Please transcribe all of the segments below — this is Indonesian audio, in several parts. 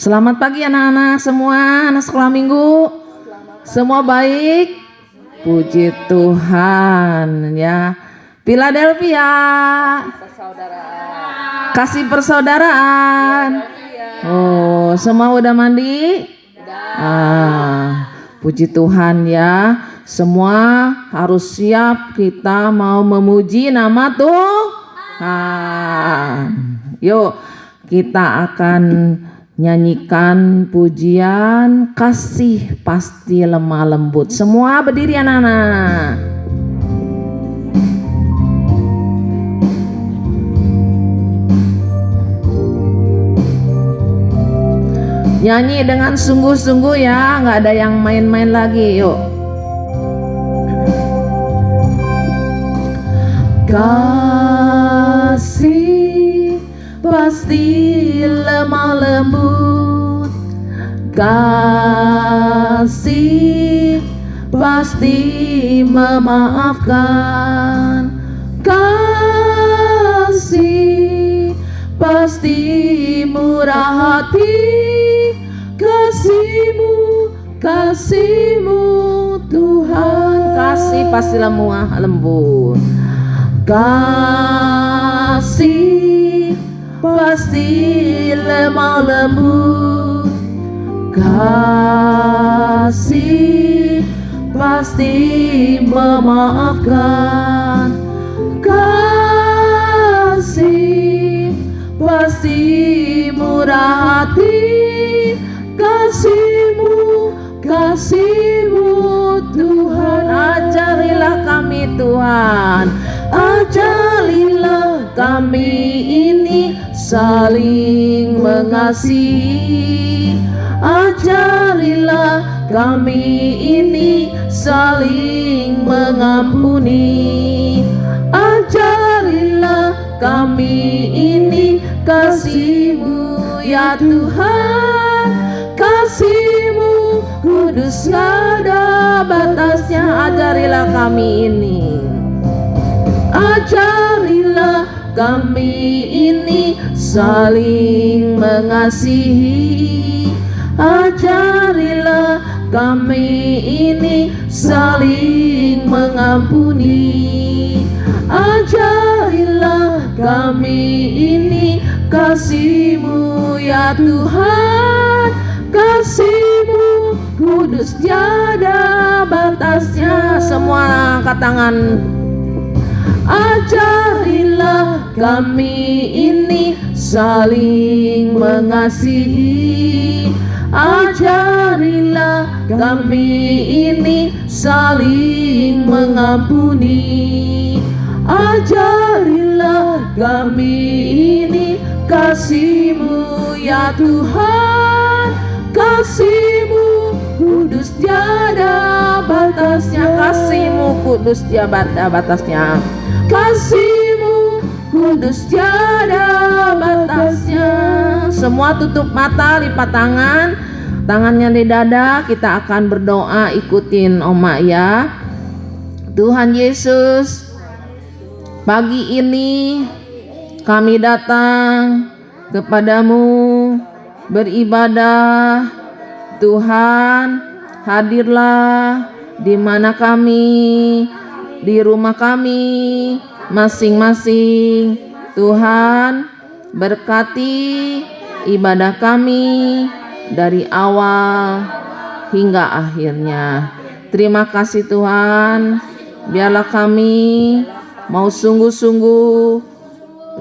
Selamat pagi anak-anak semua, anak sekolah minggu. Semua baik? Puji Tuhan ya. Philadelphia. Kasih persaudaraan. Oh, semua udah mandi? Puji Tuhan ya. Semua harus siap, kita mau memuji nama Tuhan. Yuk, kita akan nyanyikan pujian kasih pasti lemah lembut. Semua berdiri anak-anak. Nyanyi dengan sungguh-sungguh ya, nggak ada yang main-main lagi. Yuk. Kasih pasti lemah lembut, kasih pasti memaafkan, kasih pasti murah hati, kasihmu Tuhan. Kasih pasti lemah lembut, kasih pasti lemah lembut, kasih pasti memaafkan, kasih pasti murah hati, kasihmu Tuhan. Ajarilah kami Tuhan, ajarilah kami ini saling mengasihi, ajarilah kami ini saling mengampuni, ajarilah kami ini kasih-Mu ya Tuhan, kasih-Mu kudus ada batasnya. Ajarilah kami ini, ajarilah kami ini saling mengasihi, ajarilah kami ini saling mengampuni, ajarilah kami ini kasih-Mu ya Tuhan, kasih-Mu kudus tiada batasnya. Semua angkat tangan. Ajarilah kami ini saling mengasihi, ajarilah kami ini saling mengampuni, ajarilah kami ini kasih-Mu ya Tuhan, kasih-Mu kudus tiada batasnya, kasih-Mu kudus tiada batasnya, kasih-Mu kudus tiada batasnya. Semua tutup mata, lipat tangan, tangannya di dada. Kita akan berdoa, ikutin Oma ya. Tuhan Yesus, pagi ini kami datang kepadamu beribadah. Tuhan, hadirlah di mana kami, di rumah kami masing-masing. Tuhan, berkati ibadah kami dari awal hingga akhirnya. Terima kasih Tuhan, biarlah kami mau sungguh-sungguh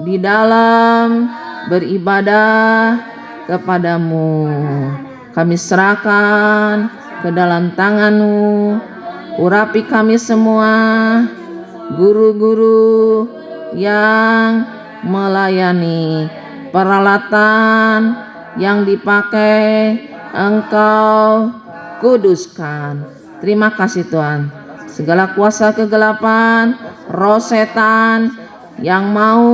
di dalam beribadah kepadamu. Kami serahkan ke dalam tangan-Mu. Urapi kami semua, guru-guru yang melayani, peralatan yang dipakai Engkau kuduskan. Terima kasih Tuhan. Segala kuasa kegelapan, roh setan yang mau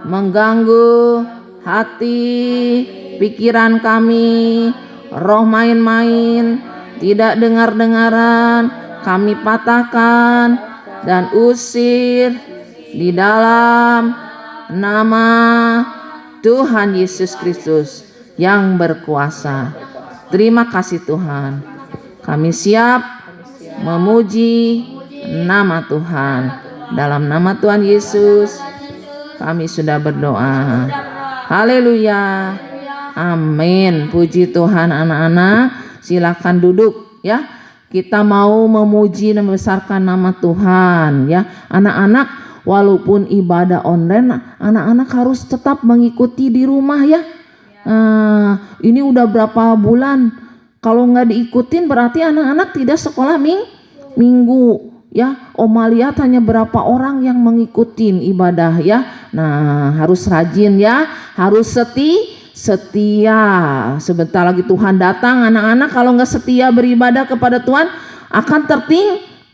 mengganggu hati, pikiran kami, roh main-main, tidak dengar-dengaran, kami patahkan dan usir di dalam nama Tuhan Yesus Kristus yang berkuasa. Terima kasih Tuhan. Kami siap memuji nama Tuhan. Dalam nama Tuhan Yesus kami sudah berdoa. Haleluya. Amin. Puji Tuhan anak-anak. Silakan duduk ya. Kita mau memuji dan membesarkan nama Tuhan ya. Anak-anak, walaupun ibadah online, anak-anak harus tetap mengikuti di rumah ya. Ini udah berapa bulan. Kalau nggak diikutin berarti anak-anak tidak sekolah minggu ya. Oma lihat hanya berapa orang yang mengikuti ibadah ya. Nah, harus rajin ya, harus setia. Sebentar lagi Tuhan datang. Anak-anak kalau nggak setia beribadah kepada Tuhan akan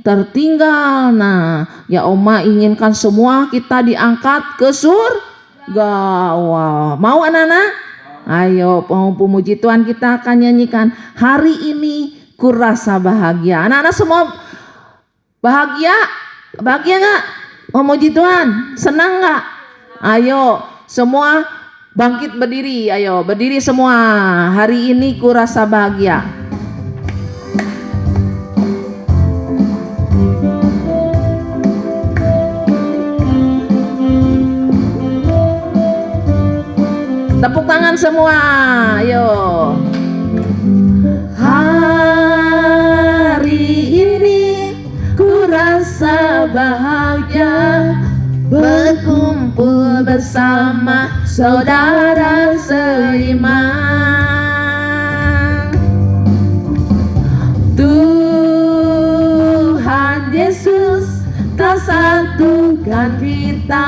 tertinggal. Nah, ya Oma inginkan semua kita diangkat ke surga. Wow. Mau anak-anak? Ayo, pemuji Tuhan, kita akan nyanyikan hari ini ku rasa bahagia. Anak-anak semua bahagia? Bahagia nggak? Memuji Tuhan, senang nggak? Ayo, semua bangkit berdiri. Ayo, berdiri semua. Hari ini ku rasa bahagia. Tepuk tangan semua, ayo. Hari ini ku rasa bahagia, berkumpul bersama saudara seiman. Tuhan Yesus telah satukan kita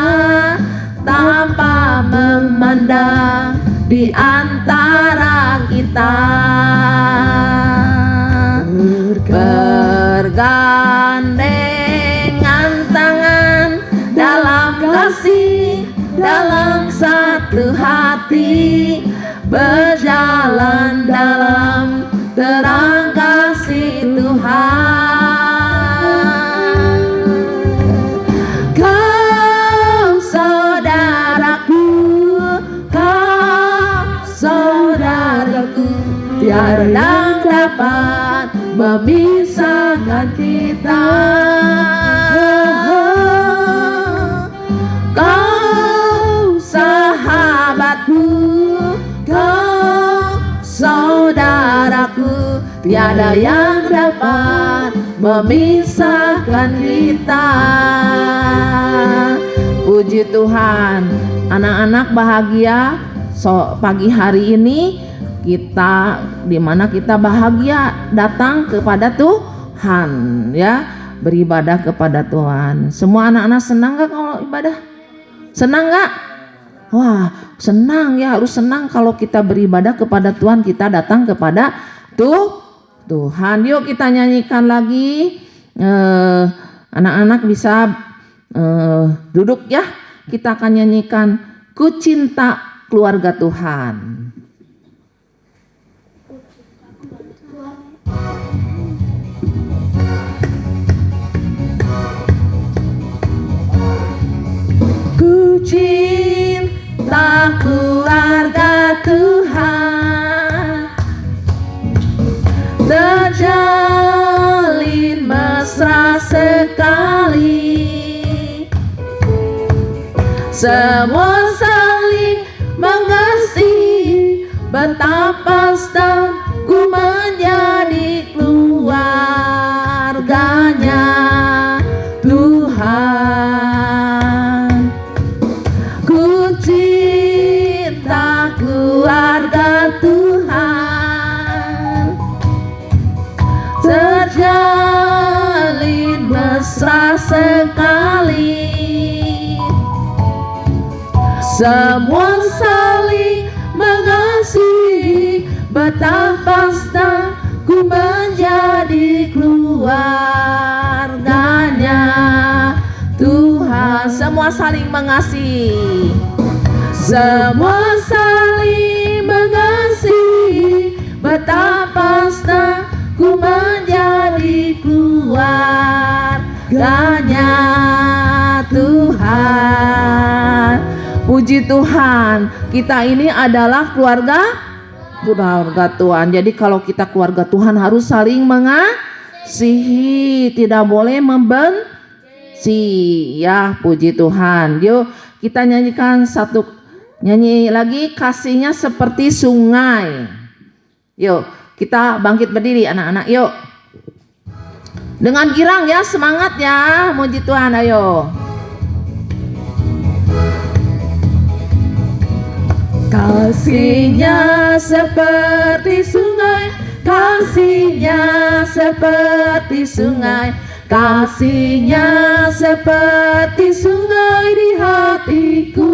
tanpa memandang di antara kita. Bergandengan tangan dalam kasih, dalam satu hati, berjalan dalam terang kasih Tuhan. Tiada yang dapat memisahkan kita. Kau sahabatku, kau saudaraku, tiada yang dapat memisahkan kita. Puji Tuhan, anak-anak bahagia pagi hari ini. Kita dimana kita bahagia datang kepada Tuhan ya, beribadah kepada Tuhan. Semua anak-anak senang gak kalau ibadah? Senang gak? Wah senang ya, harus senang kalau kita beribadah kepada Tuhan, kita datang kepada Tuhan. Yuk kita nyanyikan lagi. Anak-anak bisa duduk ya. Kita akan nyanyikan Ku Cinta Keluarga Tuhan. Ku cinta keluarga Tuhan, terjalin mesra sekali, semua saling mengasihi, betapa senang ku menjadi keluarganya Tuhan. Keluarga Tuhan, terjalin mesra sekali, semua saling mengasihi, betapa senang ku menjadi keluarganya Tuhan. Semua saling mengasihi, semua saling mengasihi, betapa senang ku menjadi keluarganya Tuhan. Puji Tuhan, kita ini adalah keluarga keluarga Tuhan. Jadi kalau kita keluarga Tuhan harus saling mengasihi, tidak boleh membenci. Ya, puji Tuhan. Yuk kita nyanyikan nyanyi lagi, kasihnya seperti sungai. Yuk kita bangkit berdiri anak-anak, yuk. Dengan girang ya, semangat ya, muji Tuhan, ayo. Kasihnya seperti sungai, kasihnya seperti sungai, kasihnya seperti sungai di hatiku,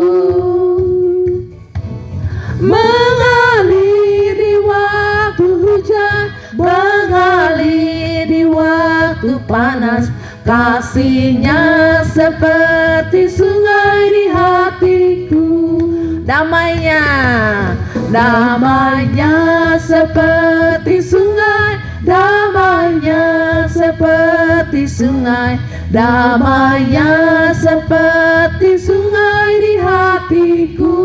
mengalir di waktu hujan, mengalir di waktu panas. Kasihnya seperti sungai di hatiku, damainya, damainya seperti sungai, damainya seperti sungai, damainya seperti sungai di hatiku,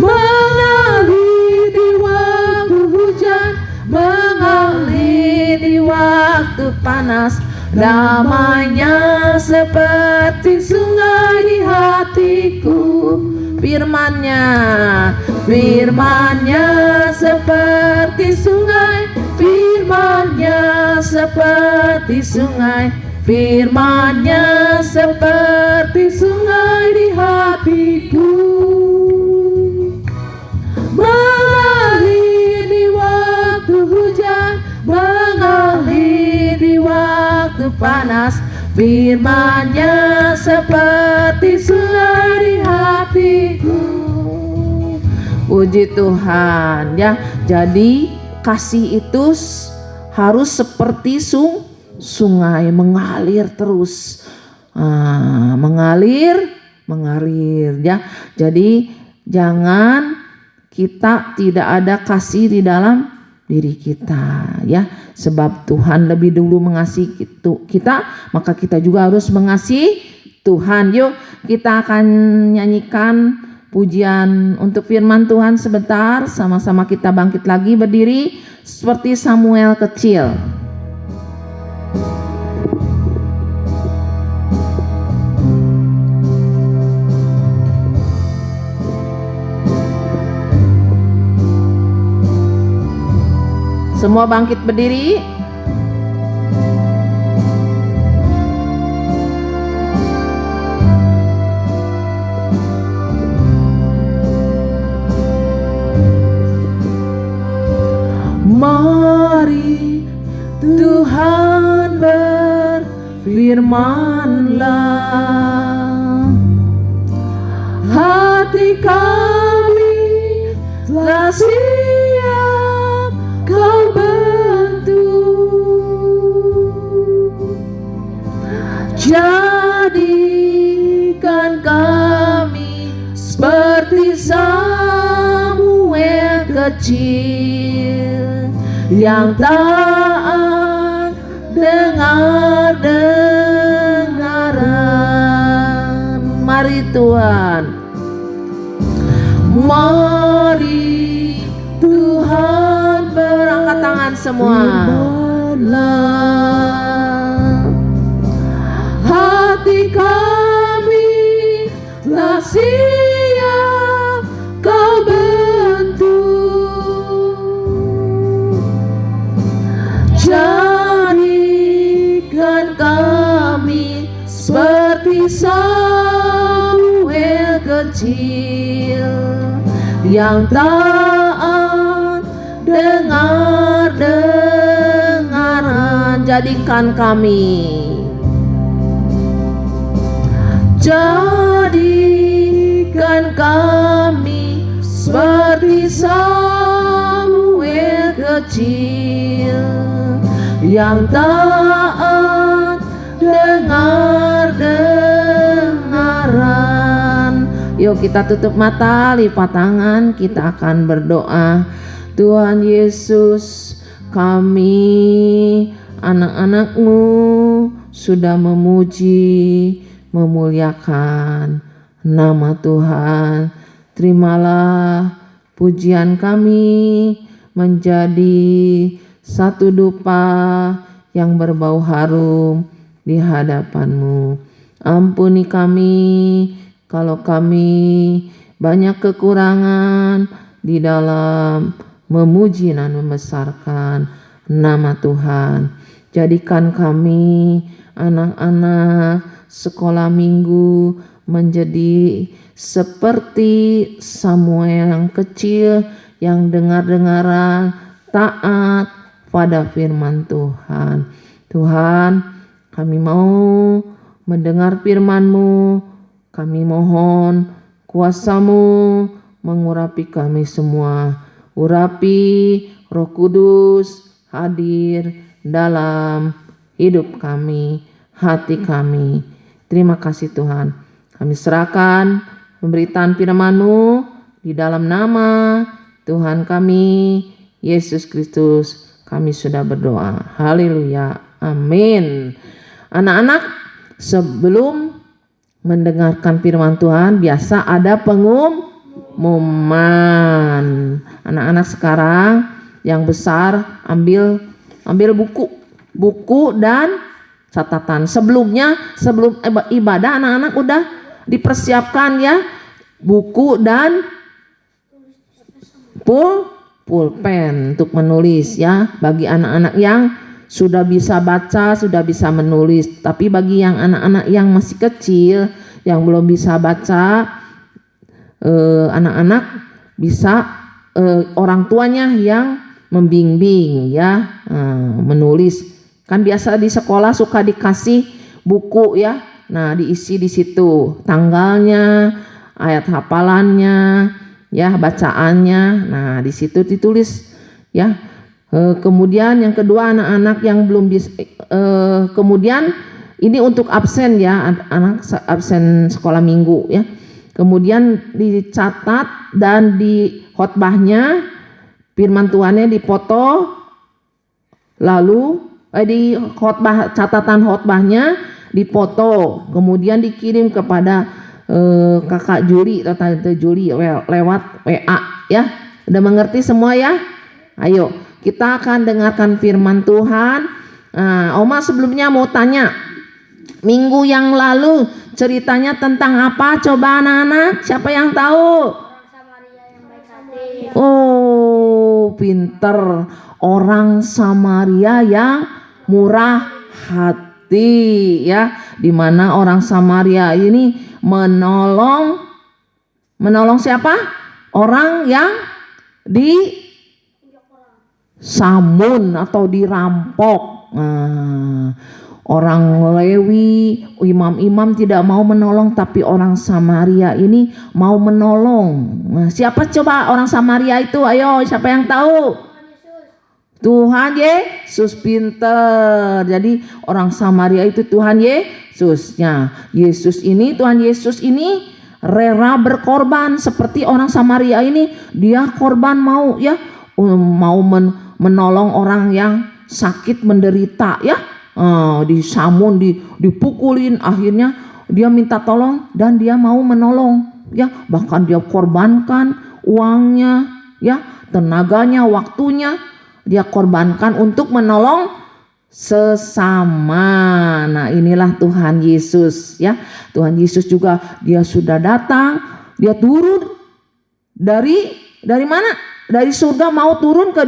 mengalir di waktu hujan, mengalir di waktu panas. Damainya seperti sungai di hatiku, firman-Nya, firman-Nya seperti sungai, firman-Nya seperti sungai, firman-Nya seperti sungai di hatiku, mengalir di waktu hujan, mengalir di waktu panas. Firman-Nya seperti sungai di hatiku. Puji Tuhan ya. Jadi kasih itu harus seperti sungai, mengalir terus, mengalir ya. Jadi jangan kita tidak ada kasih di dalam diri kita ya, sebab Tuhan lebih dulu mengasihi kita, maka kita juga harus mengasihi Tuhan. Yuk kita akan nyanyikan pujian untuk firman Tuhan sebentar, sama-sama kita bangkit lagi berdiri seperti Samuel kecil. Semua bangkit berdiri. Mari Tuhan berfirmanlah, hati kami telah siap Kau bantu, jadikan kami seperti Samuel kecil yang taat dengar-dengaran. Mari Tuhan, mari Tuhan, berangkat tangan semua. Hati kami telah siap Kau bantu, jadikan kami seperti Samuel kecil yang taat dengar-dengaran. Jadikan kami, jadikan kami seperti Samuel kecil yang taat dengar-dengaran. Yuk kita tutup mata, lipat tangan, kita akan berdoa. Tuhan Yesus, kami anak-anak-Mu sudah memuji, memuliakan nama Tuhan. Terimalah pujian kami menjadi satu dupa yang berbau harum di hadapan-Mu. Ampuni kami kalau kami banyak kekurangan di dalam memuji dan membesarkan nama Tuhan. Jadikan kami anak-anak sekolah minggu menjadi seperti Samuel yang kecil yang dengar-dengaran taat pada firman Tuhan. Tuhan, kami mau mendengar firman-Mu. Kami mohon kuasa-Mu mengurapi kami semua. Urapi Roh Kudus hadir dalam hidup kami, hati kami. Terima kasih Tuhan. Kami serahkan pemberitaan firman-Mu di dalam nama Tuhan kami, Yesus Kristus. Kami sudah berdoa. Haleluya. Amin. Anak-anak, sebelum mendengarkan firman Tuhan, biasa ada pengumuman. Anak-anak sekarang yang besar ambil buku dan catatan. Sebelum ibadah anak-anak udah dipersiapkan ya buku dan pulpen untuk menulis ya, bagi anak-anak yang sudah bisa baca, sudah bisa menulis. Tapi bagi yang anak-anak yang masih kecil yang belum bisa baca, anak-anak bisa orang tuanya yang membimbing ya, menulis. Kan biasa di sekolah suka dikasih buku ya. Nah, diisi di situ tanggalnya, ayat hafalannya, ya bacaannya. Nah, di situ ditulis ya. Kemudian yang kedua, anak-anak yang belum kemudian ini untuk absen ya, anak absen sekolah minggu ya. Kemudian dicatat dan di khotbahnya firman Tuhannya dipoto, lalu di khotbah, catatan khotbahnya dipoto, kemudian dikirim kepada kakak Juli atau tante Juli lewat WA ya. Udah mengerti semua ya? Ayo kita akan dengarkan firman Tuhan. Oma sebelumnya mau tanya, minggu yang lalu ceritanya tentang apa? Coba anak-anak, siapa yang tahu? Oh, pinter. Orang Samaria yang murah hati ya, dimana orang Samaria ini menolong siapa? Orang yang disamun atau dirampok. Orang Lewi, imam-imam tidak mau menolong, tapi orang Samaria ini mau menolong. Siapa coba orang Samaria itu? Ayo, siapa yang tahu? Tuhan Yesus, pinter. Jadi orang Samaria itu Tuhan Yesusnya. Tuhan Yesus ini rela berkorban seperti orang Samaria ini. Dia korban mau ya, mau menolong orang yang sakit menderita ya. Disamun, dipukulin, akhirnya dia minta tolong dan dia mau menolong ya. Bahkan dia korbankan uangnya ya, tenaganya, waktunya dia korbankan untuk menolong sesama. Nah, inilah Tuhan Yesus ya. Tuhan Yesus juga dia sudah datang, dia turun dari mana? Dari surga mau turun ke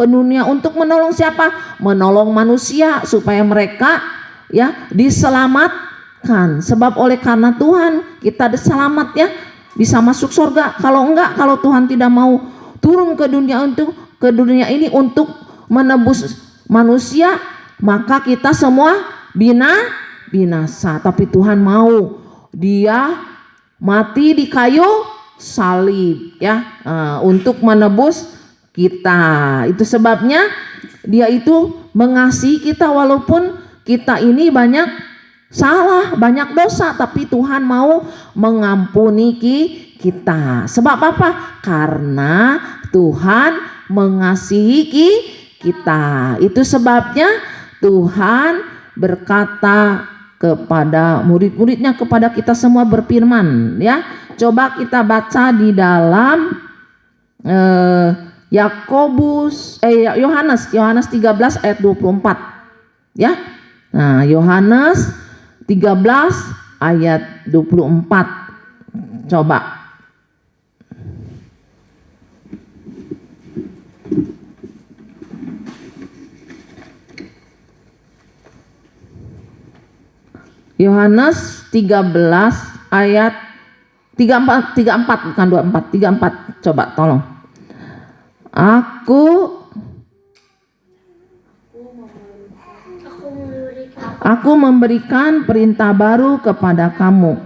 dunia untuk menolong siapa? Menolong manusia supaya mereka ya diselamatkan. Sebab oleh karena Tuhan kita diselamat ya, bisa masuk surga. Kalau enggak, kalau Tuhan tidak mau turun ke dunia ini untuk menebus manusia, maka kita semua binasa. Tapi Tuhan mau dia mati di kayu salib ya, untuk menebus kita. Itu sebabnya dia itu mengasihi kita walaupun kita ini banyak salah, banyak dosa, tapi Tuhan mau mengampuni kita. Sebab apa? Karena Tuhan mengasihi kita. Itu sebabnya Tuhan berkata kepada murid-muridnya, kepada kita semua berfirman ya. Coba kita baca di dalam Yohanes 13 ayat 24 ya. Nah, Yohanes 13 ayat 24 coba. Yohanes 13 ayat 34 bukan 24, 34 coba tolong. Aku memberikan perintah baru kepada kamu,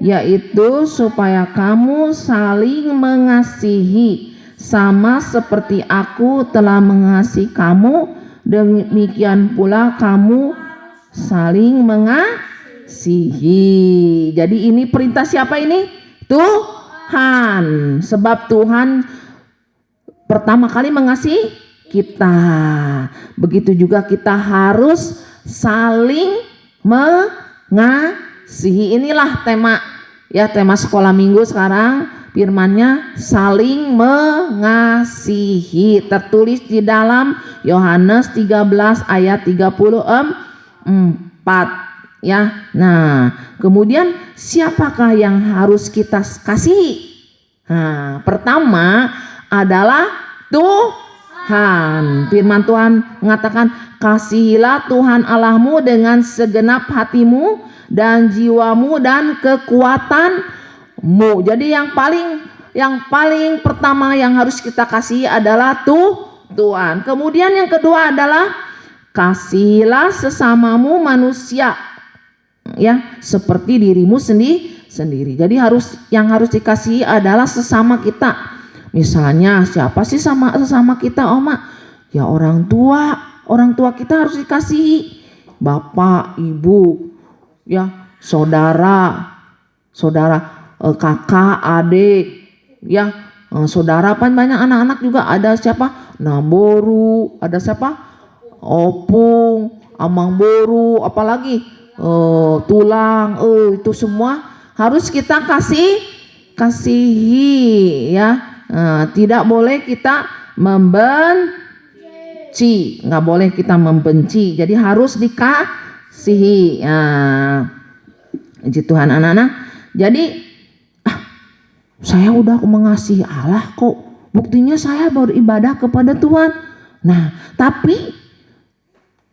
yaitu supaya kamu saling mengasihi sama seperti aku telah mengasihi kamu, demikian pula kamu saling mengasihi. Jadi ini perintah siapa ini? Tuhan. Sebab Tuhan pertama kali mengasihi kita. Begitu juga kita harus saling mengasihi. Inilah tema sekolah minggu sekarang. Firman-Nya saling mengasihi, tertulis di dalam Yohanes 13 ayat 34 ya. Nah, kemudian siapakah yang harus kita kasihi? Nah, pertama adalah Tuhan. Firman Tuhan mengatakan, kasihilah Tuhan Allahmu dengan segenap hatimu dan jiwamu dan kekuatanmu. Jadi yang paling pertama yang harus kita kasihi adalah Tuhan. Kemudian yang kedua adalah kasihilah sesamamu manusia ya seperti dirimu sendiri. Jadi yang harus dikasihi adalah sesama kita. Misalnya siapa sih sesama kita, Oma? Ya orang tua kita harus dikasihi. Bapak, ibu, ya saudara, kakak, adik, ya saudara. Banyak anak-anak juga ada siapa? Namboru, ada siapa? Opung, amang boru, apalagi tulang. Itu semua harus kita kasihi ya. Tidak boleh kita membenci, nggak boleh kita membenci. Jadi harus dikasihi. Puji Tuhan anak-anak. Jadi saya udah mengasihi Allah kok. Buktinya saya beribadah kepada Tuhan. Nah, tapi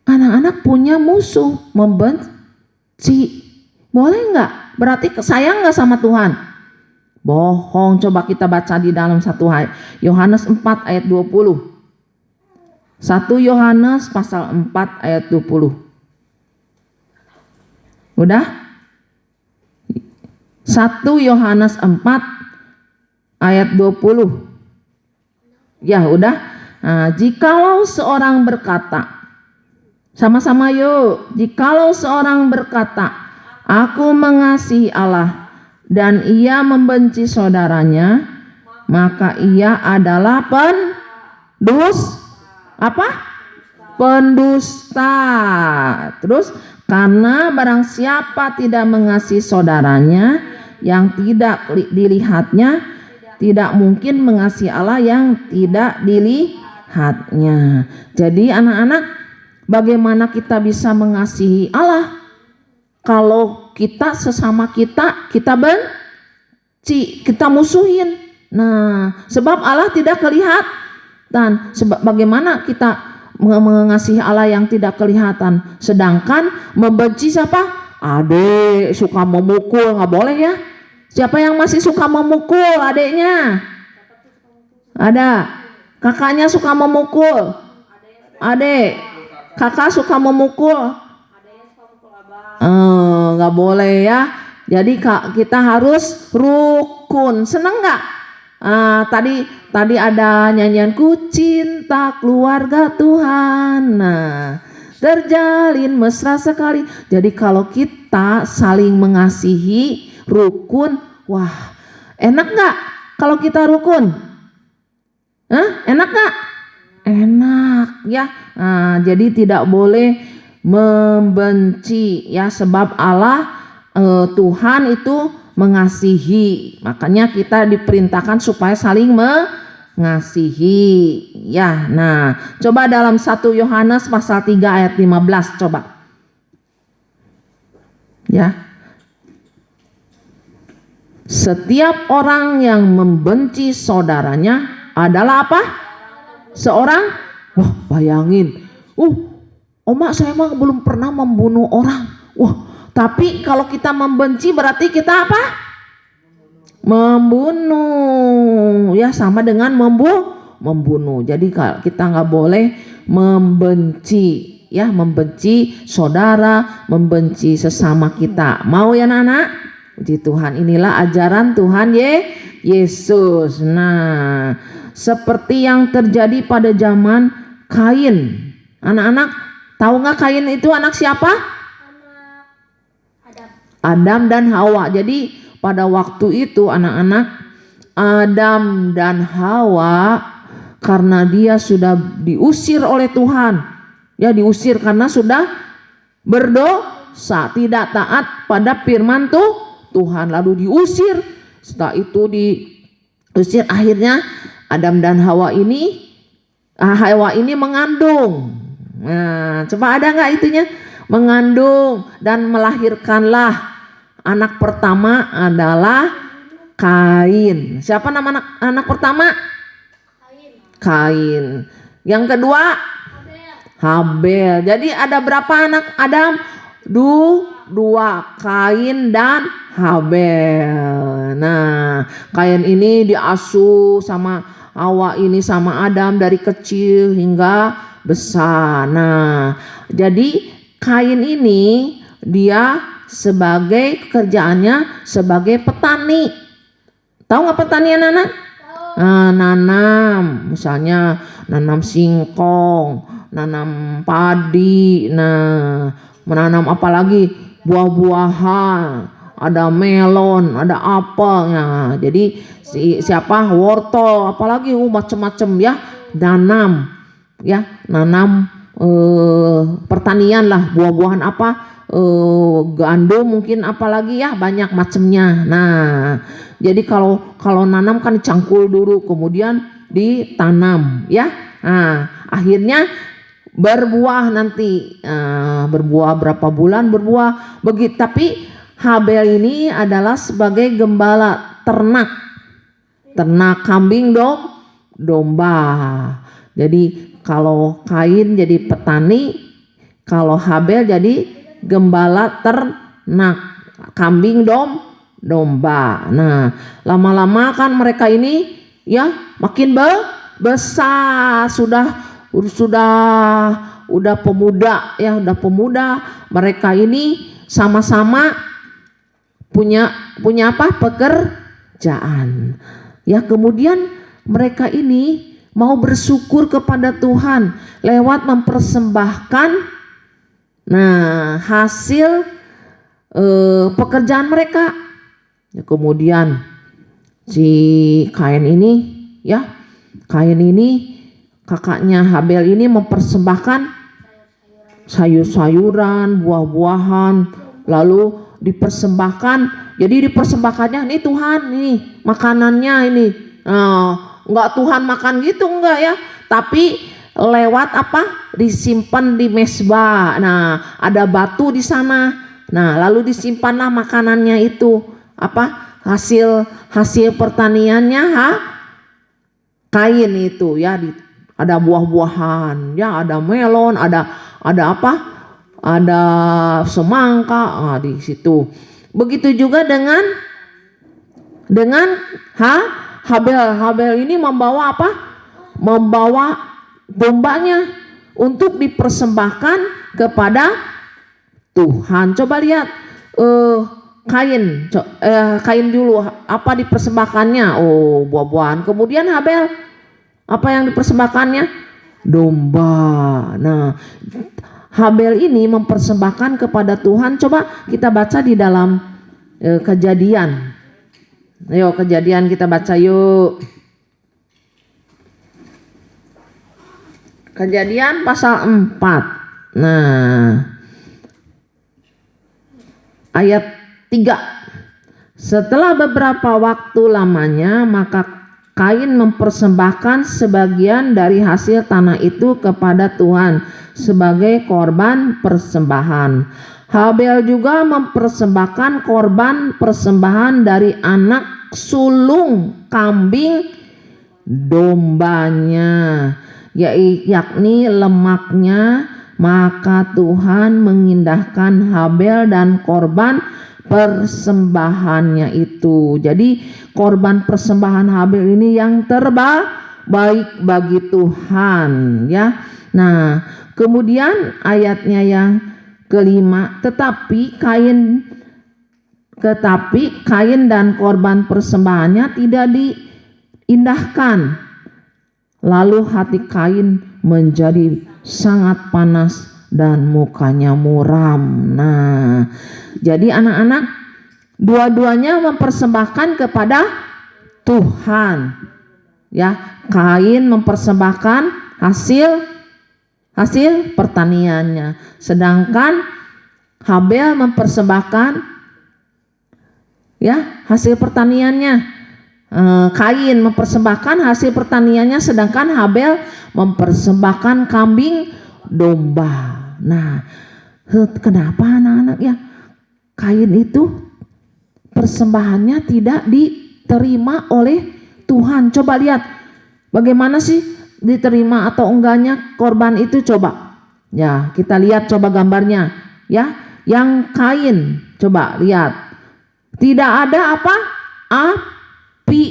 anak-anak punya musuh, membenci. Boleh nggak? Berarti sayang nggak sama Tuhan? Bohong. Coba kita baca di dalam 1 Yohanes 4 ayat 20. 1 Yohanes pasal 4 ayat 20. Udah? 1 Yohanes 4 ayat 20. Ya udah. Nah, jikalau seorang berkata, sama-sama yuk. Jikalau seorang berkata, aku mengasihi Allah, dan ia membenci saudaranya, maka ia adalah pendusta. Terus, karena barang siapa tidak mengasihi saudaranya yang tidak dilihatnya, tidak mungkin mengasihi Allah yang tidak dilihatnya. Jadi anak-anak, bagaimana kita bisa mengasihi Allah kalau kita sesama kita benci, kita musuhin? Nah, sebab Allah tidak kelihatan. Sebab bagaimana kita mengasihi Allah yang tidak kelihatan, sedangkan membenci siapa? Adik suka memukul, nggak boleh ya. Siapa yang masih suka memukul adiknya? Ada. Kakaknya suka memukul. Adik, kakak suka memukul. Nggak boleh ya. Jadi kita harus rukun. Seneng nggak? Tadi ada nyanyian ku cinta keluarga Tuhan. Nah, terjalin mesra sekali. Jadi kalau kita saling mengasihi, rukun, wah, enak nggak kalau kita rukun? Enak nggak? Enak ya. Nah, jadi tidak boleh membenci ya, sebab Allah Tuhan itu mengasihi. Makanya kita diperintahkan supaya saling ngasihi ya. Nah, coba dalam 1 Yohanes pasal 3 ayat 15 coba. Ya. Setiap orang yang membenci saudaranya adalah apa? Seorang, wah bayangin, Oma saya mah belum pernah membunuh orang. Wah, tapi kalau kita membenci berarti kita apa? Membunuh, ya sama dengan membunuh. Jadi kita nggak boleh membenci, ya membenci saudara, membenci sesama kita. Mau ya anak-anak? Puji Tuhan, inilah ajaran Tuhan Yesus. Nah, seperti yang terjadi pada zaman Kain. Anak-anak tahu nggak Kain itu anak siapa? Adam dan Hawa. Jadi pada waktu itu anak-anak, Adam dan Hawa karena dia sudah diusir oleh Tuhan. Ya diusir karena sudah berdosa, tidak taat pada firman Tuhan, lalu diusir. Setelah itu diusir, akhirnya Adam dan Hawa ini mengandung. Nah, coba ada nggak itunya? Mengandung dan melahirkanlah anak pertama adalah Kain. Siapa nama anak pertama? Kain. Yang kedua? Habel. Jadi ada berapa anak Adam? Dua, Kain dan Habel. Nah, Kain ini diasuh sama Hawa ini sama Adam dari kecil hingga besar. Nah, jadi Kain ini dia sebagai kerjaannya sebagai petani. Tahu nggak petani anak-anak? Nanam, misalnya nanam singkong, nanam padi, menanam apalagi buah-buahan, ada melon, ada apel ya. Jadi siapa wortel, apalagi macam-macam ya, nanam pertanian lah, buah-buahan apa, gandum mungkin apalagi ya, banyak macamnya. Nah, jadi kalau nanam kan dicangkul dulu kemudian ditanam ya. Nah, akhirnya berbuah nanti, berbuah berapa bulan berbuah begitu. Tapi Habel ini adalah sebagai gembala ternak kambing domba. Jadi kalau Kain jadi petani, kalau Habel jadi gembala ternak kambing domba. Nah, lama-lama kan mereka ini ya makin besar, udah pemuda ya, udah pemuda. Mereka ini sama-sama punya apa? Pekerjaan. Ya, kemudian mereka ini mau bersyukur kepada Tuhan lewat mempersembahkan hasil pekerjaan mereka. Ya, kemudian si Kain ini kakaknya Habel ini mempersembahkan sayur-sayuran, buah-buahan, lalu dipersembahkan. Jadi dipersembahkannya nih Tuhan, nih makanannya ini. Enggak Tuhan makan gitu enggak ya, tapi lewat apa? Disimpan di mezbah. Nah, ada batu di sana. Nah, lalu disimpanlah makanannya itu, apa? Hasil pertaniannya Kain itu ya, ada buah-buahan, ya ada melon, ada apa? Ada semangka di situ. Begitu juga dengan Habel ini membawa apa? Membawa dombanya untuk dipersembahkan kepada Tuhan. Coba lihat Kain dulu, apa dipersembahkannya? Buah-buahan. Kemudian Habel, apa yang dipersembahkannya? Domba. Nah, Habel ini mempersembahkan kepada Tuhan. Coba kita baca di dalam Kejadian. Ayo Kejadian kita baca yuk. Kejadian pasal 4. Nah, ayat 3. Setelah beberapa waktu lamanya, maka Kain mempersembahkan sebagian dari hasil tanah itu kepada Tuhan sebagai korban persembahan. Habel juga mempersembahkan korban persembahan dari anak sulung kambing dombanya, yakni lemaknya. Maka Tuhan mengindahkan Habel dan korban persembahannya itu. Jadi korban persembahan Habel ini yang terbaik bagi Tuhan, ya. Nah, kemudian ayatnya yang kelima, tetapi Kain dan korban persembahannya tidak diindahkan. Lalu hati Kain menjadi sangat panas dan mukanya muram. Nah, jadi anak-anak, dua-duanya mempersembahkan kepada Tuhan. Ya, Kain mempersembahkan hasil pertaniannya, sedangkan Habel mempersembahkan hasil pertaniannya. Kain mempersembahkan hasil pertaniannya, sedangkan Habel mempersembahkan kambing domba. Nah, kenapa anak-anak ya? Kain itu persembahannya tidak diterima oleh Tuhan. Coba lihat bagaimana sih diterima atau enggaknya korban itu, coba. Ya, kita lihat coba gambarnya ya. Yang Kain, coba lihat. Tidak ada apa? Api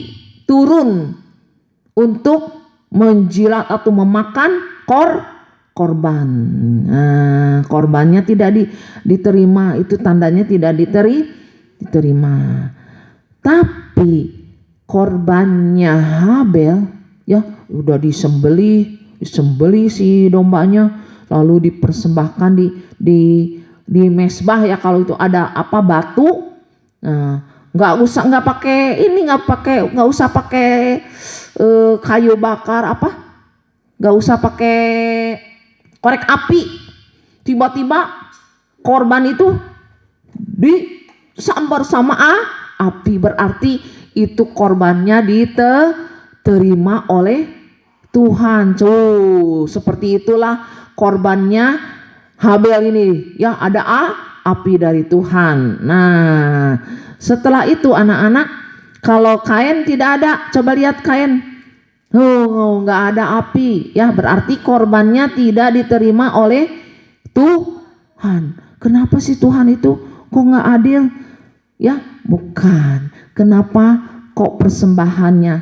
turun untuk menjilat atau memakan korban. Nah, korbannya tidak diterima, itu tandanya tidak diterima. Tapi korbannya Habel ya udah disembeli si dombanya, lalu dipersembahkan di mesbah ya. Kalau itu ada apa, batu, nggak usah pakai kayu bakar, nggak usah pakai korek api. Tiba-tiba korban itu disambar sama api, berarti itu korbannya diterima oleh Tuhan. Seperti itulah korbannya Habel ini ya, ada api dari Tuhan. Nah, setelah itu anak-anak, kalau Kain tidak ada, coba lihat Kain, nggak ada api ya, berarti korbannya tidak diterima oleh Tuhan. Kenapa sih Tuhan itu kok nggak adil ya? Bukan, kenapa kok persembahannya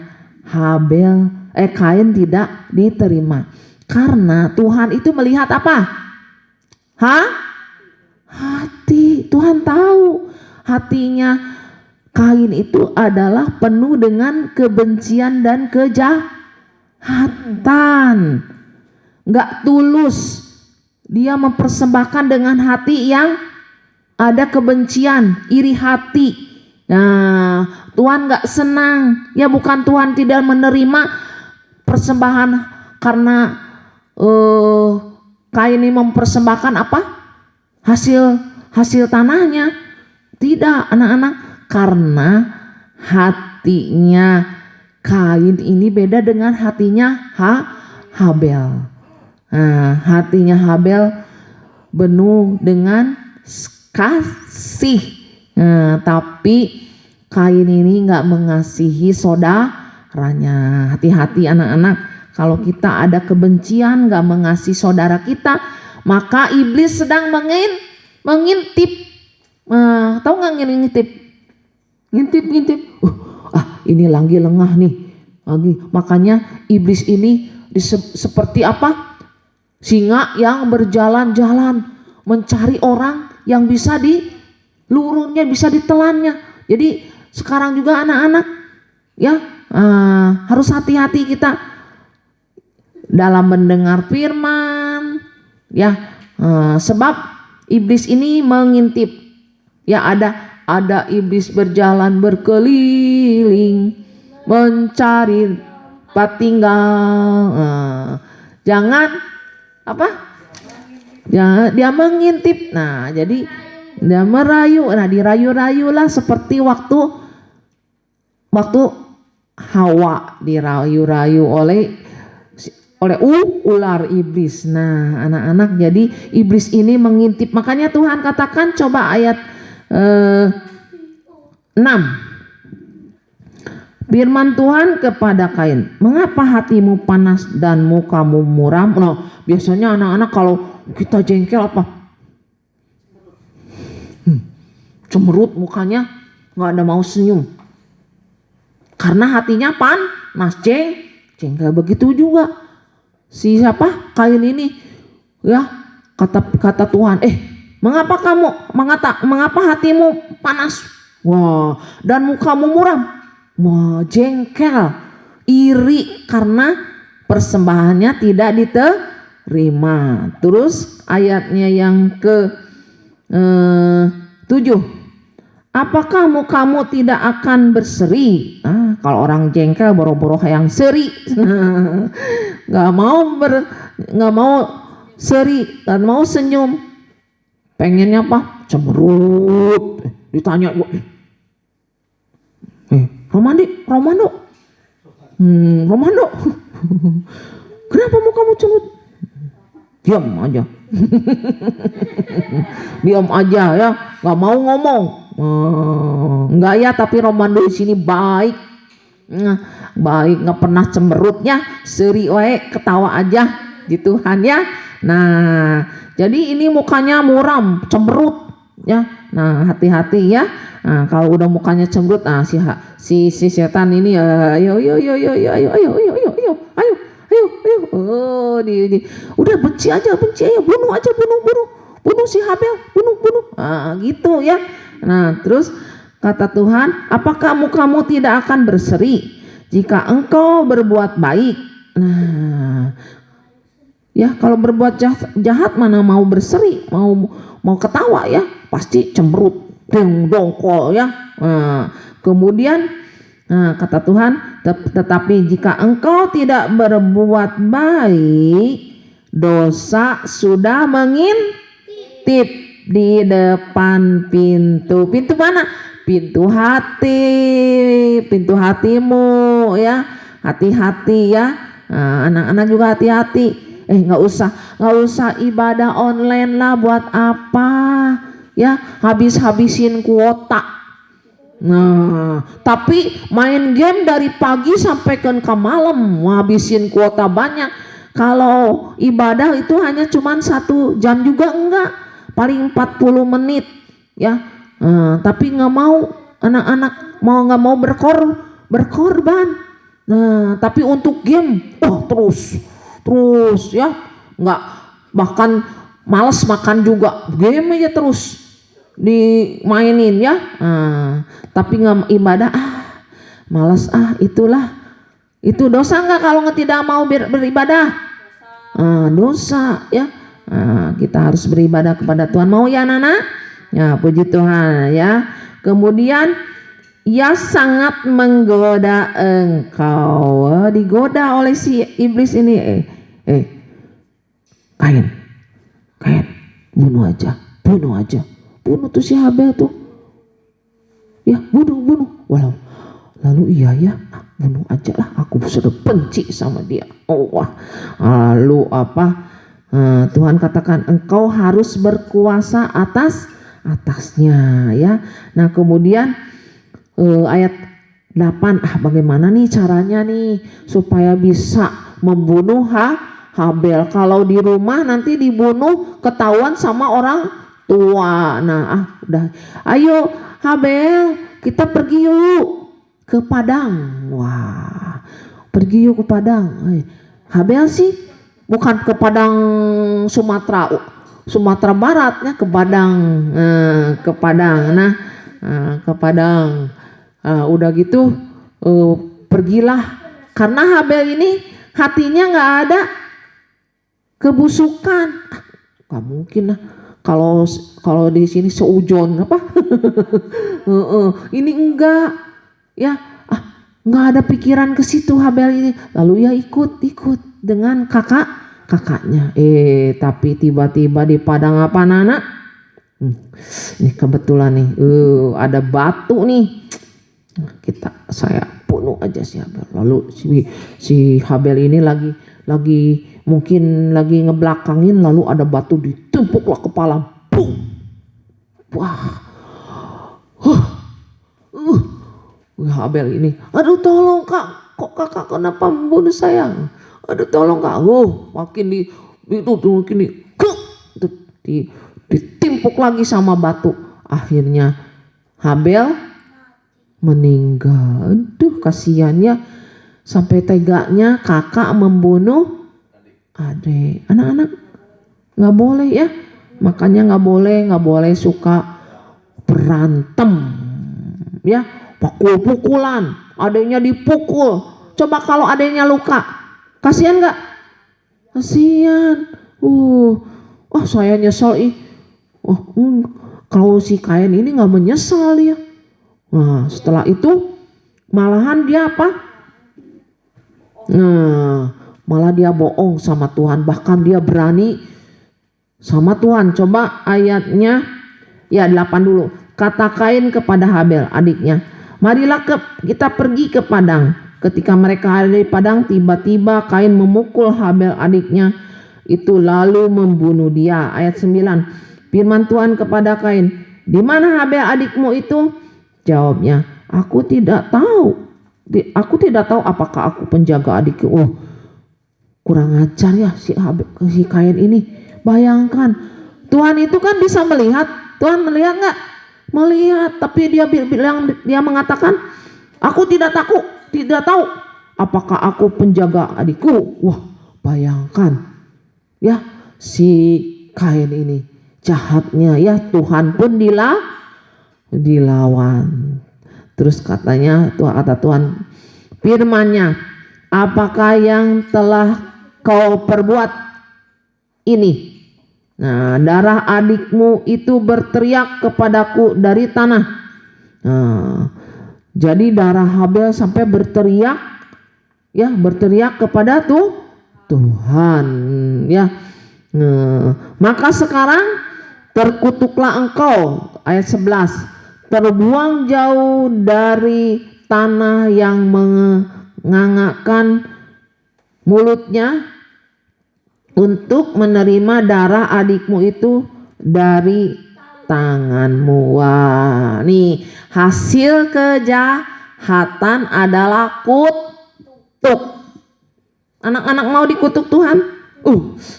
Kain tidak diterima? Karena Tuhan itu melihat apa? Hati. Tuhan tahu hatinya Kain itu adalah penuh dengan kebencian dan kejahatan, nggak tulus. Dia mempersembahkan dengan hati yang ada kebencian, iri hati. Nah, Tuhan nggak senang ya. Bukan Tuhan tidak menerima persembahan karena Kain ini mempersembahkan apa? Hasil tanahnya. Tidak, anak-anak, karena hatinya Kain ini beda dengan hatinya Habel. Nah, hatinya Habel penuh dengan kasih. Nah, tapi Kain ini nggak mengasihi saudaranya. Hati-hati anak-anak, kalau kita ada kebencian, nggak mengasihi saudara kita, maka iblis sedang mengintip. Tahu nggak ngintip? Ngintip. Ini lagi lengah nih. Makanya iblis ini seperti apa? Singa yang berjalan-jalan mencari orang yang bisa dilurunnya, bisa ditelannya. Jadi sekarang juga anak-anak ya harus hati-hati kita dalam mendengar firman ya, sebab iblis ini mengintip ya. Ada iblis berjalan berkeliling mencari tempat tinggal. Jangan dia mengintip. Nah, jadi dia merayu. Nah, dirayu-rayulah seperti waktu Hawa dirayu-rayu oleh ular iblis. Nah, anak-anak, jadi iblis ini mengintip. Makanya Tuhan katakan, coba ayat 6. Firman Tuhan kepada Kain, mengapa hatimu panas dan mukamu muram? Nah, biasanya anak-anak kalau kita jengkel apa? Cemberut mukanya, nggak ada mau senyum. Karena hatinya panas, jengkel. Begitu juga si siapa? Kain ini, ya, kata Tuhan, mengapa hatimu panas? Wah, dan mukamu muram. Wah, jengkel, iri karena persembahannya tidak diterima. Terus ayatnya yang ke 7. Apakah mukamu tidak akan berseri? Kalau orang jengkel boro-boro yang seri. nggak mau seri, dan mau senyum. Pengennya apa? Cemberut. Ditanya, Romando, kenapa mukamu cemberut? Diam aja. Diam aja ya, nggak mau ngomong. Enggak ya, tapi Romando di sini baik, nggak pernah cemberutnya, seri wae, ketawa aja di Tuhan ya. Nah, jadi ini mukanya muram, cemberut ya. Nah, hati-hati ya. Nah, kalau udah mukanya cemberut, si setan ini ayo. Oh, udah benci aja, bunuh si Habel, bunuh. Gitu ya. Nah, terus kata Tuhan, apakah mukamu tidak akan berseri jika engkau berbuat baik? Nah, ya, kalau berbuat jahat mana mau berseri, mau ketawa ya, pasti cemberut, dongkol ya. Nah, kemudian kata Tuhan, tetapi jika engkau tidak berbuat baik, dosa sudah mengintip di depan pintu. Pintu mana? Pintu hatimu ya. Hati-hati ya. Anak-anak juga hati-hati. Nggak usah ibadah online lah, buat apa ya, habisin kuota. Nah, tapi main game dari pagi sampai ke malam, ngabisin kuota banyak. Kalau ibadah itu hanya cuman 1 jam juga enggak, paling 40 menit ya. Tapi nggak mau anak-anak, nggak mau berkorban. Nah, tapi untuk game terus ya, nggak, bahkan males makan juga, game aja terus dimainin ya. Tapi nggak ibadah, malas, itu dosa nggak kalau tidak mau beribadah? Dosa ya. Kita harus beribadah kepada Tuhan, mau ya anak-anak ya, puji Tuhan ya. Kemudian ia sangat menggoda engkau, digoda oleh si iblis ini. Kain, bunuh aja, bunuh tuh si Habel tuh ya, bunuh. Lalu iya ya, bunuh aja lah, aku sudah benci sama dia. Lalu apa? Tuhan katakan, engkau harus berkuasa atasnya ya. Nah, kemudian ayat 8, bagaimana nih caranya nih supaya bisa membunuh Habel? Kalau di rumah nanti dibunuh, ketahuan sama orang tua. Nah, udah, ayo Habel, kita pergi yuk ke Padang. Wah, pergi yuk ke Padang. Habel sih bukan ke Padang Sumatera Barat ya, ke Padang. Ke Padang. Udah gitu pergilah, karena Habel ini hatinya nggak ada kebusukan. Gak mungkin lah kalau di sini seujon apa. Ini enggak ya, nggak ada pikiran ke situ Habel ini. Lalu ya ikut dengan kakaknya. Tapi tiba-tiba di padang apa anak? Ini kebetulan nih, ada batu nih Saya bunuh aja si Habel. Lalu si Habel ini lagi mungkin lagi ngebelakangin, lalu ada batu ditumpuklah kepala. Boom. Wah. Habel ini, aduh tolong kak, kok kakak kenapa membunuh saya? Aduh tolong kak, makin ditimpuk lagi sama batu. Akhirnya Habel meninggal. Aduh kasihan ya, sampai teganya kakak membunuh adik. Anak-anak nggak boleh ya, makanya nggak boleh suka berantem ya, pukul-pukulan, adiknya dipukul. Coba kalau adiknya luka, kasihan nggak? Kasihan. Saya nyesel kalau si Kain ini nggak menyesal ya. Nah setelah itu malahan dia apa? Malah dia bohong sama Tuhan, bahkan dia berani sama Tuhan. Coba ayatnya ya 8 dulu. Kata Kain kepada Habel adiknya, marilah kita pergi ke padang. Ketika mereka ada di padang, tiba-tiba Kain memukul Habel adiknya itu lalu membunuh dia. Ayat 9. Firman Tuhan kepada Kain, di mana Habel adikmu itu? Jawabnya, aku tidak tahu. Aku tidak tahu apakah aku penjaga adikku. Kurang ajar ya si Kain ini. Bayangkan, Tuhan itu kan bisa melihat. Tuhan melihat nggak? Melihat, tapi dia mengatakan, aku tidak tahu apakah aku penjaga adikku. Wah, bayangkan ya si Kain ini jahatnya ya, Tuhan pun dilawan. Terus kata Tuhan firman-Nya, apakah yang telah kau perbuat ini? Nah, darah adikmu itu berteriak kepadaku dari tanah. Nah, jadi darah Habel sampai berteriak kepada Tuhan ya. Nah, maka sekarang terkutuklah engkau, ayat 11, terbuang jauh dari tanah yang mengangakkan mulutnya untuk menerima darah adikmu itu dari tanganmu. Wah, nih hasil kejahatan adalah kutuk. Anak-anak mau dikutuk Tuhan?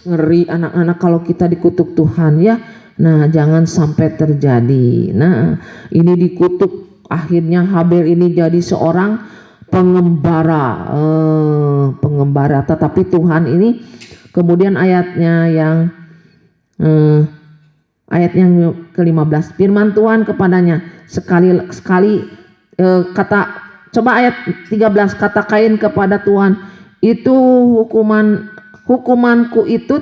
Ngeri anak-anak kalau kita dikutuk Tuhan ya. Nah, jangan sampai terjadi. Nah, ini dikutuk, akhirnya Habel ini jadi seorang pengembara. Tetapi Tuhan ini kemudian ayatnya yang ke-15, firman Tuhan kepadanya sekali kata, coba ayat 13, kata Kain kepada Tuhan, itu hukumanku itu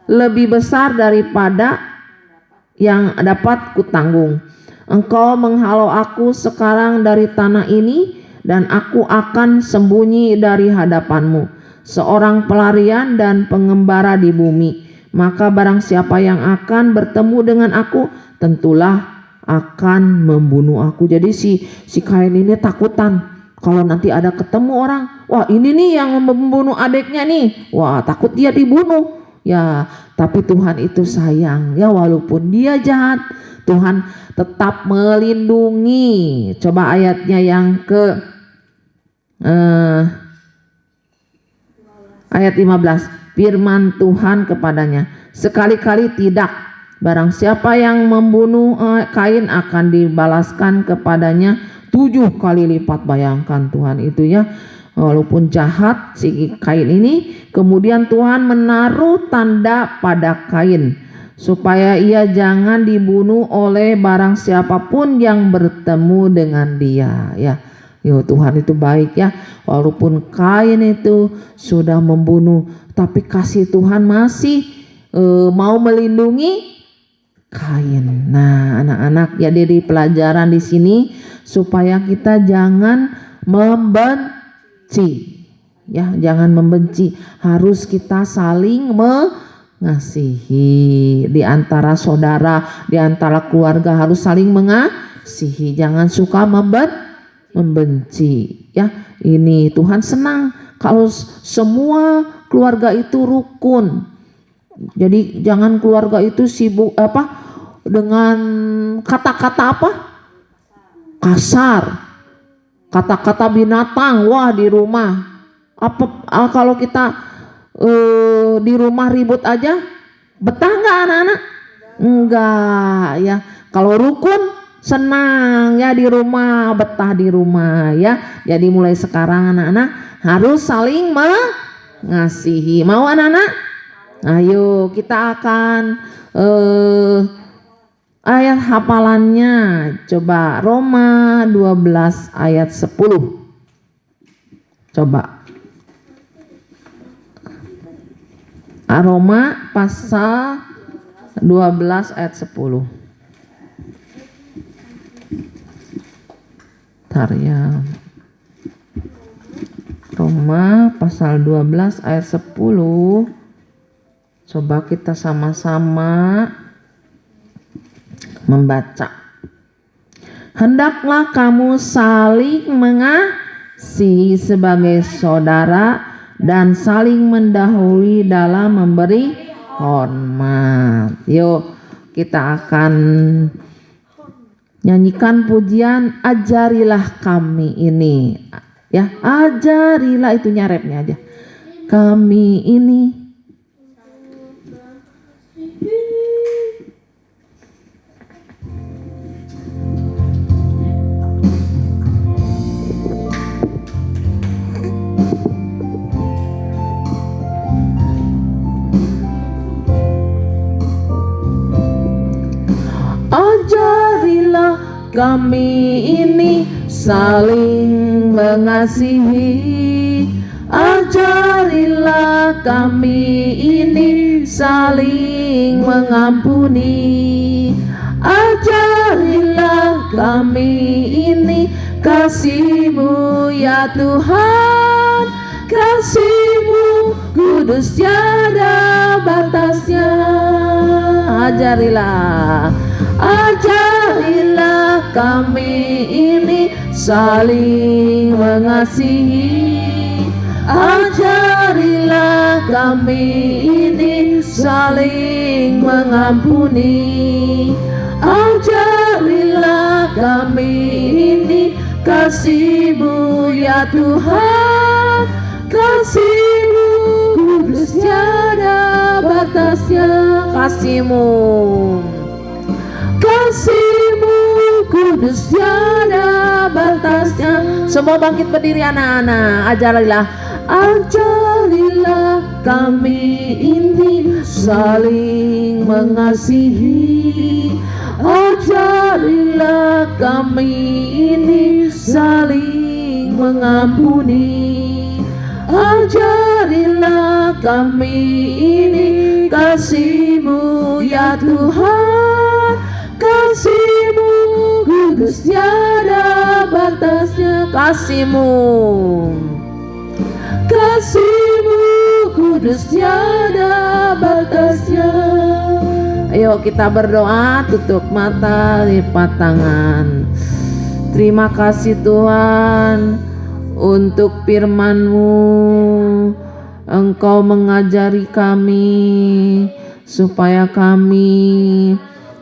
lebih besar daripada yang dapat kutanggung. Engkau menghalau aku sekarang dari tanah ini, dan aku akan sembunyi dari hadapanmu, seorang pelarian dan pengembara di bumi. Maka barang siapa yang akan bertemu dengan aku, tentulah akan membunuh aku. Jadi si Kain ini takutan kalau nanti ada ketemu orang, wah ini nih yang membunuh adiknya nih, wah takut dia dibunuh ya. Tapi Tuhan itu sayang ya, walaupun dia jahat, Tuhan tetap melindungi. Coba ayatnya yang ke ayat 15, firman Tuhan kepadanya, sekali-kali tidak, barang siapa yang membunuh Kain akan dibalaskan kepadanya 7 kali lipat. Bayangkan Tuhan itu ya, walaupun jahat si Kain ini, kemudian Tuhan menaruh tanda pada Kain supaya ia jangan dibunuh oleh barang siapapun yang bertemu dengan dia ya. Tuhan itu baik ya, walaupun Kain itu sudah membunuh, tapi kasih Tuhan masih mau melindungi Kain. Nah, anak-anak, ya dari pelajaran di sini supaya kita jangan membenci ya, jangan membenci, harus kita saling mengasihi di antara saudara, di antara keluarga harus saling mengasihi, jangan suka membenci membenci. Ya, ini Tuhan senang kalau semua keluarga itu rukun. Jadi jangan keluarga itu sibuk dengan kata-kata kasar, kata-kata binatang. Wah, di rumah kalau kita di rumah ribut aja, betah nggak anak-anak? Enggak ya. Kalau rukun senang ya di rumah, betah di rumah ya. Jadi mulai sekarang anak-anak harus saling mengasihi. Mau anak-anak? Ayo kita akan ayat hafalannya. Coba Roma 12 ayat 10. Coba. Roma pasal 12 ayat 10. Bentar ya. Roma pasal 12 ayat 10. Coba kita sama-sama membaca. Hendaklah kamu saling mengasihi sebagai saudara dan saling mendahului dalam memberi hormat. Yuk kita akan nyanyikan pujian ajarilah kami ini. Ya, ajarilah, itu nyarepnya aja. Kami ini ajarilah kami ini saling mengasihi. Ajarilah kami ini saling mengampuni. Ajarilah kami ini kasih-Mu ya Tuhan. Kasih-Mu kudus tiada batasnya. Ajarilah kami ini saling mengasihi. Ajarilah kami ini saling mengampuni. Ajarilah kami ini kasih-Mu ya Tuhan. Kasih-Mu kudus tiada batasnya. Kasih-Mu kudus tiada batasnya. Semua bangkit berdiri anak-anak. Ajarilah kami ini saling mengasihi. Ajarilah kami ini saling mengampuni. Ajarilah kami ini kasih-Mu ya Tuhan. Kasih-Mu kudus tiada batasnya. Kasih-Mu kudus tiada batasnya. Ayo kita berdoa, tutup mata, lipat tangan. Terima kasih Tuhan untuk firman-Mu. Engkau mengajari kami supaya kami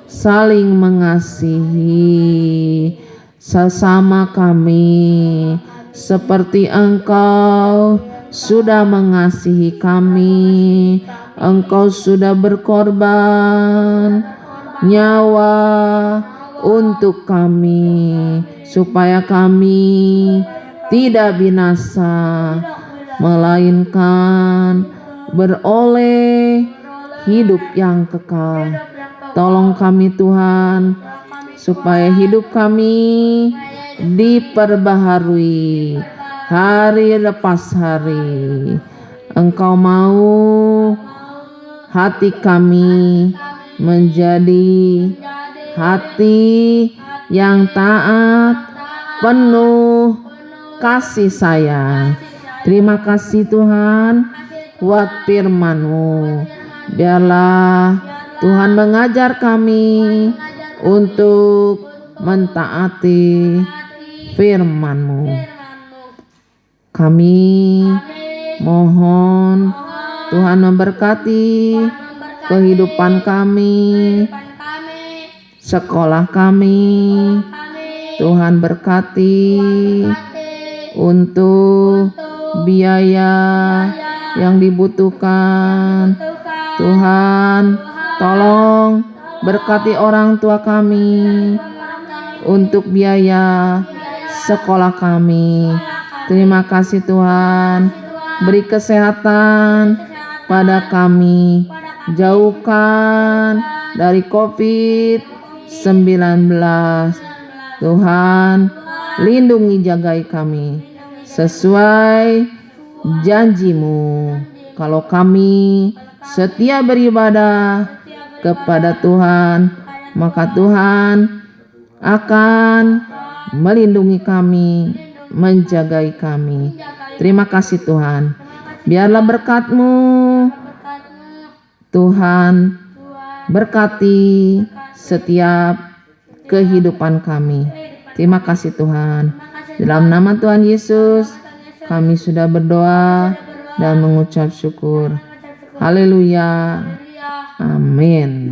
saling mengasihi sesama kami seperti Engkau sudah mengasihi kami. Engkau sudah berkorban nyawa untuk kami supaya kami tidak binasa melainkan beroleh hidup yang kekal. Tolong kami Tuhan supaya hidup kami diperbaharui hari lepas hari. Engkau mau hati kami menjadi hati yang taat, penuh kasih sayang. Terima kasih Tuhan buat firman-Mu. Biarlah Tuhan mengajar kami untuk mentaati firman-Mu. Kami mohon Tuhan memberkati kehidupan kami, sekolah kami. Tuhan berkati untuk biaya yang dibutuhkan. Tuhan tolong berkati orang tua kami untuk biaya sekolah kami. Terima kasih Tuhan, beri kesehatan pada kami, jauhkan dari COVID-19. Tuhan, lindungi jagai kami sesuai janji-Mu. Kalau kami setia beribadah kepada Tuhan, maka Tuhan akan melindungi kami, menjagai kami. Terima kasih Tuhan. Biarlah berkat-Mu Tuhan berkati setiap kehidupan kami. Terima kasih Tuhan. Dalam nama Tuhan Yesus kami sudah berdoa dan mengucap syukur. Haleluya. Amin.